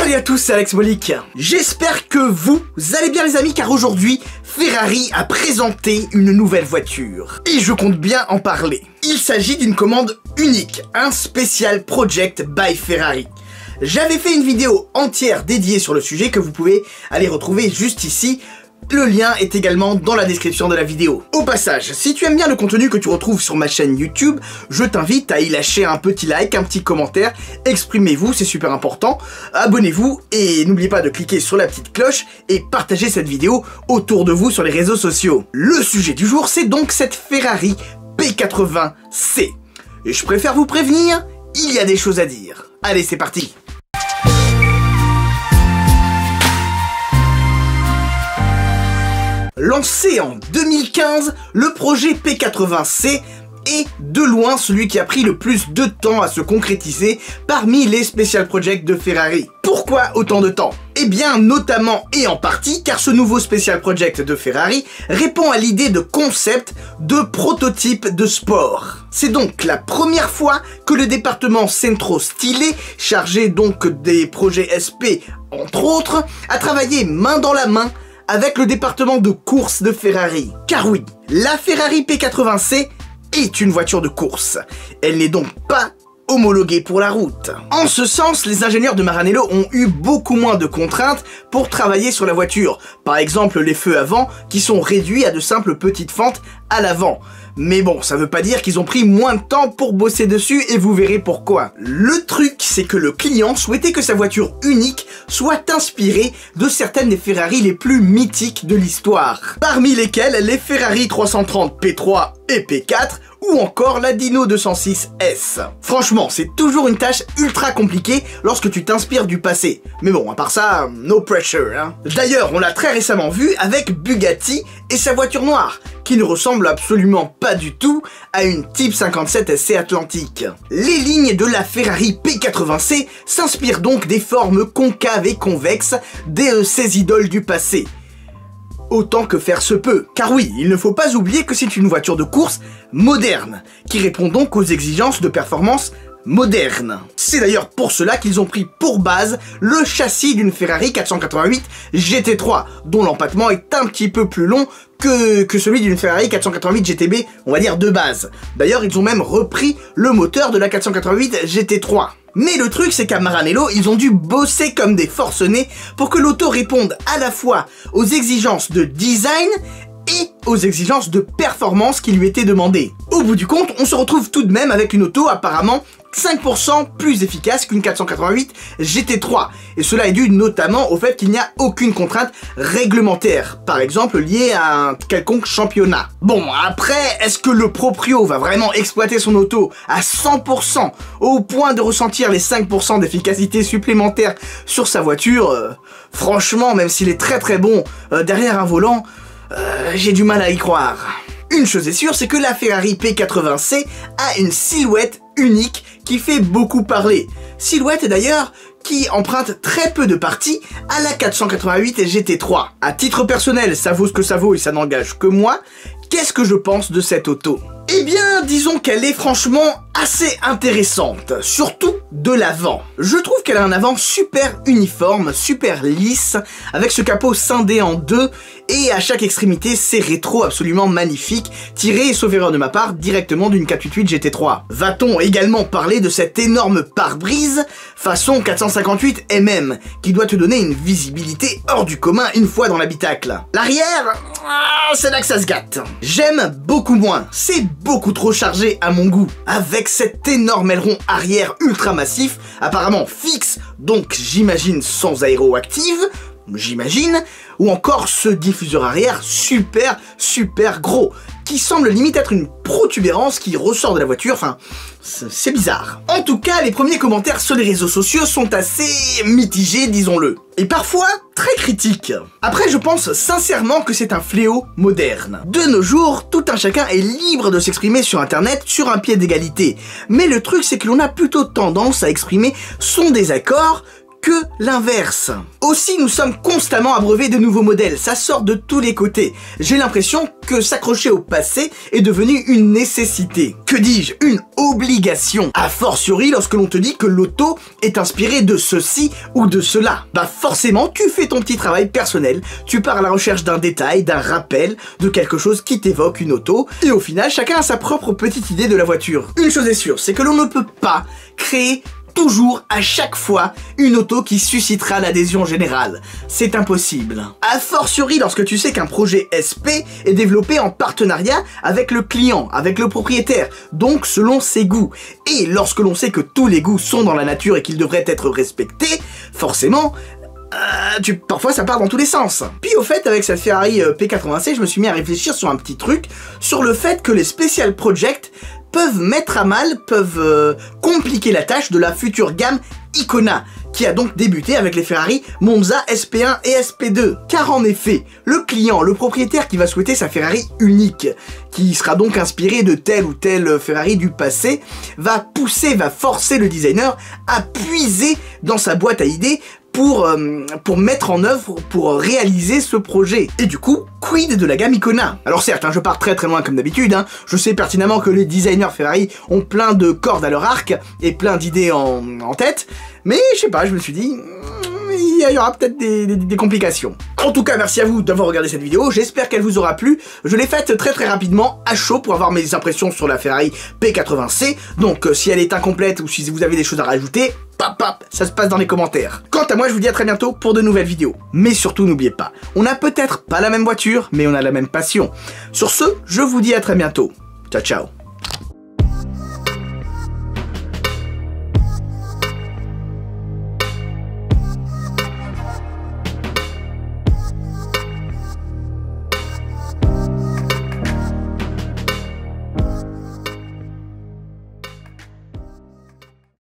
Salut à tous, c'est Alex Molik. J'espère que vous allez bien les amis, car aujourd'hui, Ferrari a présenté une nouvelle voiture. Et je compte bien en parler. Il s'agit d'une commande unique, un Special Project by Ferrari. J'avais fait une vidéo entière dédiée sur le sujet que vous pouvez aller retrouver juste ici. Le lien est également dans la description de la vidéo. Au passage, si tu aimes bien le contenu que tu retrouves sur ma chaîne YouTube, je t'invite à y lâcher un petit like, un petit commentaire, exprimez-vous, c'est super important, abonnez-vous et n'oubliez pas de cliquer sur la petite cloche et partagez cette vidéo autour de vous sur les réseaux sociaux. Le sujet du jour, c'est donc cette Ferrari P80C. Et je préfère vous prévenir, il y a des choses à dire. Allez, c'est parti! Lancé en 2015, le projet P80C est de loin celui qui a pris le plus de temps à se concrétiser parmi les Special Projects de Ferrari. Pourquoi autant de temps? Eh bien, notamment et en partie car ce nouveau Special Project de Ferrari répond à l'idée de concept de prototype de sport. C'est donc la première fois que le département Centro Stile, chargé donc des projets SP entre autres, a travaillé main dans la main avec le département de course de Ferrari. Car oui, la Ferrari P80C est une voiture de course. Elle n'est donc pas homologuée pour la route. En ce sens, les ingénieurs de Maranello ont eu beaucoup moins de contraintes pour travailler sur la voiture. Par exemple, les feux avant qui sont réduits à de simples petites fentes à l'avant. Mais bon, ça veut pas dire qu'ils ont pris moins de temps pour bosser dessus et vous verrez pourquoi. Le truc, c'est que le client souhaitait que sa voiture unique soit inspirée de certaines des Ferrari les plus mythiques de l'histoire. Parmi lesquelles les Ferrari 330 P3 et P4 ou encore la Dino 206S. Franchement, c'est toujours une tâche ultra compliquée lorsque tu t'inspires du passé. Mais bon, à part ça, no pressure, hein. D'ailleurs, on l'a très récemment vu avec Bugatti et sa voiture noire, qui ne ressemble absolument pas du tout à une Type 57 SC Atlantique. Les lignes de la Ferrari P80C s'inspirent donc des formes concaves et convexes de ces idoles du passé. Autant que faire se peut. Car oui, il ne faut pas oublier que c'est une voiture de course moderne, qui répond donc aux exigences de performance moderne. C'est d'ailleurs pour cela qu'ils ont pris pour base le châssis d'une Ferrari 488 GT3, dont l'empattement est un petit peu plus long que celui d'une Ferrari 488 GTB, on va dire de base. D'ailleurs, ils ont même repris le moteur de la 488 GT3. Mais le truc, c'est qu'à Maranello, ils ont dû bosser comme des forcenés pour que l'auto réponde à la fois aux exigences de design et aux exigences de performance qui lui étaient demandées. Au bout du compte, on se retrouve tout de même avec une auto apparemment 5% plus efficace qu'une 488 GT3. Et cela est dû notamment au fait qu'il n'y a aucune contrainte réglementaire, par exemple liée à un quelconque championnat. Bon, après, est-ce que le proprio va vraiment exploiter son auto à 100% au point de ressentir les 5% d'efficacité supplémentaire sur sa voiture? Franchement, même s'il est très très bon derrière un volant, j'ai du mal à y croire. Une chose est sûre, c'est que la Ferrari P80C a une silhouette unique qui fait beaucoup parler. Silhouette d'ailleurs qui emprunte très peu de parties à la 488 GT3. À titre personnel, ça vaut ce que ça vaut et ça n'engage que moi. Qu'est-ce que je pense de cette auto? Eh bien, disons qu'elle est franchement assez intéressante, surtout de l'avant. Je trouve qu'elle a un avant super uniforme, super lisse, avec ce capot scindé en deux, et à chaque extrémité, ces rétros absolument magnifiques, tirés, sauf erreur de ma part, directement d'une 488 GT3. Va-t-on également parler de cet énorme pare-brise façon 458 mm, qui doit te donner une visibilité hors du commun une fois dans l'habitacle. L'arrière, c'est là que ça se gâte. J'aime beaucoup moins, c'est beaucoup trop chargé à mon goût, avec cet énorme aileron arrière ultra massif, apparemment fixe, donc j'imagine sans aéroactive, j'imagine, ou encore ce diffuseur arrière super gros, qui semble limite être une protubérance qui ressort de la voiture, enfin, c'est bizarre. En tout cas, les premiers commentaires sur les réseaux sociaux sont assez mitigés, disons-le. Et parfois, très critiques. Après, je pense sincèrement que c'est un fléau moderne. De nos jours, tout un chacun est libre de s'exprimer sur internet sur un pied d'égalité. Mais le truc, c'est que l'on a plutôt tendance à exprimer son désaccord que l'inverse. Aussi, nous sommes constamment abreuvés de nouveaux modèles, ça sort de tous les côtés. J'ai l'impression que s'accrocher au passé est devenu une nécessité. Que dis-je, une obligation. A fortiori lorsque l'on te dit que l'auto est inspirée de ceci ou de cela. Bah forcément, tu fais ton petit travail personnel, tu pars à la recherche d'un détail, d'un rappel, de quelque chose qui t'évoque une auto, et au final, chacun a sa propre petite idée de la voiture. Une chose est sûre, c'est que l'on ne peut pas créer toujours, à chaque fois, une auto qui suscitera l'adhésion générale. C'est impossible. A fortiori lorsque tu sais qu'un projet SP est développé en partenariat avec le client, avec le propriétaire, donc selon ses goûts. Et lorsque l'on sait que tous les goûts sont dans la nature et qu'ils devraient être respectés, forcément, parfois ça part dans tous les sens. Puis au fait, avec cette Ferrari P80C, je me suis mis à réfléchir sur un petit truc, sur le fait que les Special Projects peuvent mettre à mal, peuvent compliquer la tâche de la future gamme Icona, qui a donc débuté avec les Ferrari Monza SP1 et SP2. Car en effet, le client, le propriétaire qui va souhaiter sa Ferrari unique, qui sera donc inspiré de telle ou telle Ferrari du passé, va forcer le designer à puiser dans sa boîte à idées pour mettre en œuvre, pour réaliser ce projet. Et du coup, quid de la gamme Icona? Alors certes, hein, je pars très loin comme d'habitude, hein, je sais pertinemment que les designers Ferrari ont plein de cordes à leur arc et plein d'idées en tête, mais je sais pas, je me suis dit, il y aura peut-être des complications. En tout cas, merci à vous d'avoir regardé cette vidéo, j'espère qu'elle vous aura plu. Je l'ai faite très rapidement, à chaud, pour avoir mes impressions sur la Ferrari P80C, donc si elle est incomplète ou si vous avez des choses à rajouter, ça se passe dans les commentaires. Quant à moi, je vous dis à très bientôt pour de nouvelles vidéos. Mais surtout, n'oubliez pas, on n'a peut-être pas la même voiture, mais on a la même passion. Sur ce, je vous dis à très bientôt. Ciao, ciao.